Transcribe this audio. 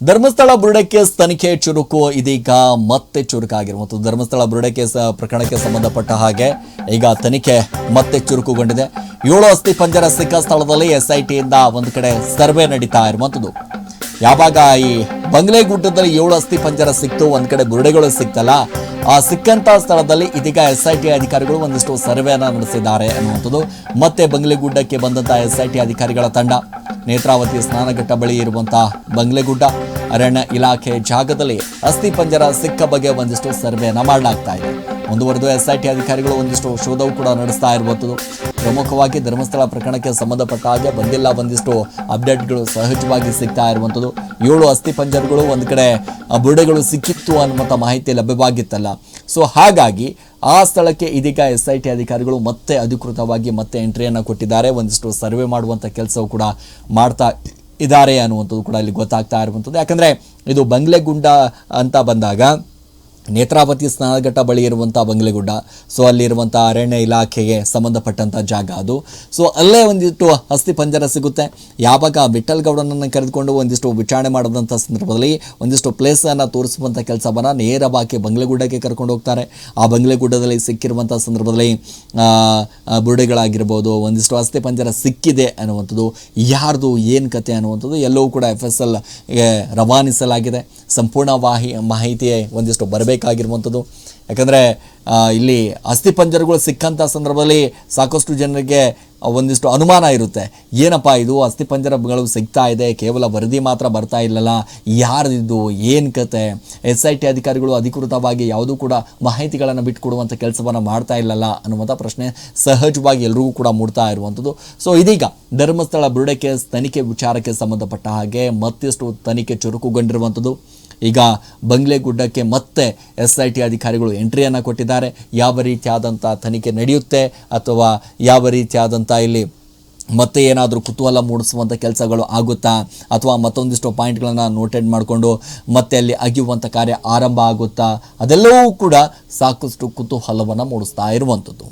ಧರ್ಮಸ್ಥಳ ಬುರುಡೆ case ತನಿಖೆ ಚುರುಕು ಇದೀಗ ಮತ್ತೆ ಚುರುಕಾಗಿರುವಂಥದ್ದು. ಧರ್ಮಸ್ಥಳ ಬುರುಡೆ ಕೇಸ್ ಪ್ರಕರಣಕ್ಕೆ ಸಂಬಂಧಪಟ್ಟ ಹಾಗೆ ಈಗ ತನಿಖೆ ಮತ್ತೆ ಚುರುಕುಗೊಂಡಿದೆ. 7 ಅಸ್ಥಿ ಪಂಜರ ಸಿಕ್ಕ ಸ್ಥಳದಲ್ಲಿ SITಯಿಂದ ಒಂದು ಕಡೆ ಸರ್ವೆ ನಡೀತಾ ಇರುವಂಥದ್ದು. ಯಾವಾಗ ಈ ಬಂಗ್ಲೆಗುಡ್ಡದಲ್ಲಿ 7 ಅಸ್ಥಿ ಪಂಜರ ಸಿಕ್ತು, ಒಂದ್ ಕಡೆ ಬುರುಡೆಗಳು ಸಿಕ್ತಲ್ಲ, ಆ ಸಿಕ್ಕಂತ ಸ್ಥಳದಲ್ಲಿ ಇದೀಗ SIT ಅಧಿಕಾರಿಗಳು ಒಂದಿಷ್ಟು ಸರ್ವೆಯನ್ನ ನಡೆಸಿದ್ದಾರೆ ಅನ್ನುವಂಥದ್ದು. ಮತ್ತೆ ಬಂಗ್ಲೆಗುಡ್ಡಕ್ಕೆ ಬಂದಂತ SIT ಅಧಿಕಾರಿಗಳ ತಂಡ ನೇತ್ರಾವತಿ ಸ್ನಾನಘಟ್ಟ ಬಳಿ ಇರುವಂತಹ ಬಂಗ್ಲೆಗುಡ್ಡ ಅರಣ್ಯ ಇಲಾಖೆ ಜಾಗದಲ್ಲಿ ಅಸ್ಥಿ ಪಂಜರ ಸಿಕ್ಕ ಬಗ್ಗೆ ಒಂದಿಷ್ಟು ಸರ್ವೆಯನ್ನ ಮಾಡಲಾಗ್ತಾ ಇದೆ. ಮುಂದುವರೆದು SIT ಅಧಿಕಾರಿಗಳು ಒಂದಿಷ್ಟು ಶೋಧವು ಕೂಡ ನಡೆಸ್ತಾ ಇರುವಂಥದ್ದು. ಪ್ರಮುಖವಾಗಿ ಧರ್ಮಸ್ಥಳ ಪ್ರಕರಣಕ್ಕೆ ಸಂಬಂಧಪಟ್ಟ ಹಾಗೆ ಬಂದಿಲ್ಲ ಒಂದಿಷ್ಟು ಅಪ್ಡೇಟ್ಗಳು ಸಹಜವಾಗಿ ಸಿಗ್ತಾ ಇರುವಂಥದ್ದು. 7 ಅಸ್ಥಿ ಪಂಜರಗಳು ಒಂದು ಕಡೆ ಬುರುಡೆಗಳು ಸಿಕ್ಕಿತ್ತು ಅನ್ನುವಂಥ ಮಾಹಿತಿ ಲಭ್ಯವಾಗಿತ್ತಲ್ಲ. ಸೊ ಹಾಗಾಗಿ ಆ ಸ್ಥಳಕ್ಕೆ ಇದೀಗ SIT ಅಧಿಕಾರಿಗಳು ಮತ್ತೆ ಅಧಿಕೃತವಾಗಿ ಮತ್ತೆ ಎಂಟ್ರಿಯನ್ನು ಕೊಟ್ಟಿದ್ದಾರೆ. ಒಂದಿಷ್ಟು ಸರ್ವೆ ಮಾಡುವಂಥ ಕೆಲಸವು ಕೂಡ ಮಾಡ್ತಾ ಇದ್ದಾರೆ ಅನ್ನುವಂಥದ್ದು ಕೂಡ ಇಲ್ಲಿ ಗೊತ್ತಾಗ್ತಾ ಇರುವಂಥದ್ದು. ಯಾಕಂದರೆ ಇದು ಬಂಗ್ಲೆಗುಡ್ಡ ಅಂತ ಬಂದಾಗ ನೇತ್ರಾವತಿ ಸ್ನಾನಘಟ್ಟ ಬಳಿ ಇರುವಂಥ ಬಂಗ್ಲೆಗುಡ್ಡ, ಸೊ ಅಲ್ಲಿರುವಂಥ ಅರಣ್ಯ ಇಲಾಖೆಗೆ ಸಂಬಂಧಪಟ್ಟಂಥ ಜಾಗ ಅದು. ಸೊ ಅಲ್ಲೇ ಒಂದಿಷ್ಟು ಅಸ್ಥಿ ಪಂಜರ ಸಿಗುತ್ತೆ. ಯಾವಾಗ ವಿಠಲ್ ಗೌಡನನ್ನು ಕರೆದುಕೊಂಡು ಒಂದಿಷ್ಟು ವಿಚಾರಣೆ ಮಾಡಿದಂಥ ಸಂದರ್ಭದಲ್ಲಿ ಒಂದಿಷ್ಟು ಪ್ಲೇಸನ್ನು ತೋರಿಸುವಂಥ ಕೆಲಸವನ್ನು ನೇರವಾಗಿ ಬಂಗ್ಲೆಗುಡ್ಡಕ್ಕೆ ಕರ್ಕೊಂಡು ಹೋಗ್ತಾರೆ. ಆ ಬಂಗ್ಲೆಗುಡ್ಡದಲ್ಲಿ ಸಿಕ್ಕಿರುವಂಥ ಸಂದರ್ಭದಲ್ಲಿ ಬುರುಡೆಗಳಾಗಿರ್ಬೋದು, ಒಂದಿಷ್ಟು ಅಸ್ಥಿ ಪಂಜರ ಸಿಕ್ಕಿದೆ ಅನ್ನುವಂಥದ್ದು, ಯಾರ್ದು ಏನು ಕತೆ ಅನ್ನುವಂಥದ್ದು ಎಲ್ಲವೂ ಕೂಡ FSLಗೆ ರವಾನಿಸಲಾಗಿದೆ. ಸಂಪೂರ್ಣ ಮಾಹಿತಿ ಒಂದಿಷ್ಟು ಬರಬೇಕಾಗಿರುವಂಥದ್ದು. ಯಾಕಂದರೆ ಇಲ್ಲಿ ಅಸ್ಥಿ ಪಂಜರಗಳು ಸಿಕ್ಕಂಥ ಸಂದರ್ಭದಲ್ಲಿ ಸಾಕಷ್ಟು ಜನರಿಗೆ ಒಂದಿಷ್ಟು ಅನುಮಾನ ಇರುತ್ತೆ. ಏನಪ್ಪ ಇದು ಅಸ್ಥಿ ಪಂಜರಗಳು ಸಿಗ್ತಾ ಇದೆ, ಕೇವಲ ವರದಿ ಮಾತ್ರ ಬರ್ತಾ ಇಲ್ಲಲ್ಲ, ಯಾರ್ದಿದ್ದು ಏನು ಕತೆ? SIT ಅಧಿಕಾರಿಗಳು ಅಧಿಕೃತವಾಗಿ ಯಾವುದೂ ಕೂಡ ಮಾಹಿತಿಗಳನ್ನು ಬಿಟ್ಟುಕೊಡುವಂಥ ಕೆಲಸವನ್ನು ಮಾಡ್ತಾ ಇಲ್ಲಲ್ಲ ಅನ್ನುವಂಥ ಪ್ರಶ್ನೆ ಸಹಜವಾಗಿ ಎಲ್ರಿಗೂ ಕೂಡ ಮೂಡ್ತಾ ಇರುವಂಥದ್ದು. ಸೊ ಇದೀಗ ಧರ್ಮಸ್ಥಳ ಬುರುಡೆ ಕೇಸ್ ತನಿಖೆ ವಿಚಾರಕ್ಕೆ ಸಂಬಂಧಪಟ್ಟ ಹಾಗೆ ಮತ್ತಷ್ಟು ತನಿಖೆ ಚುರುಕುಗೊಂಡಿರುವಂಥದ್ದು. ಈಗ ಬಂಗ್ಲೆಗುಡ್ಡಕ್ಕೆ ಮತ್ತೆ SIT ಅಧಿಕಾರಿಗಳು ಎಂಟ್ರಿಯನ್ನು ಕೊಟ್ಟಿದ್ದಾರೆ. ಯಾವ ರೀತಿಯಾದಂಥ ತನಿಖೆ ನಡೆಯುತ್ತೆ ಅಥವಾ ಯಾವ ರೀತಿಯಾದಂಥ ಇಲ್ಲಿ ಮತ್ತೆ ಏನಾದರೂ ಕುತೂಹಲ ಮೂಡಿಸುವಂಥ ಕೆಲಸಗಳು ಆಗುತ್ತಾ ಅಥವಾ ಮತ್ತೊಂದಿಷ್ಟು ಪಾಯಿಂಟ್ಗಳನ್ನು ನೋಟೆಡ್ ಮಾಡಿಕೊಂಡು ಮತ್ತೆ ಅಲ್ಲಿ ಅಗಿಯುವಂಥ ಕಾರ್ಯ ಆರಂಭ ಆಗುತ್ತಾ, ಅದೆಲ್ಲವೂ ಕೂಡ ಸಾಕಷ್ಟು ಕುತೂಹಲವನ್ನು ಮೂಡಿಸ್ತಾ ಇರುವಂಥದ್ದು.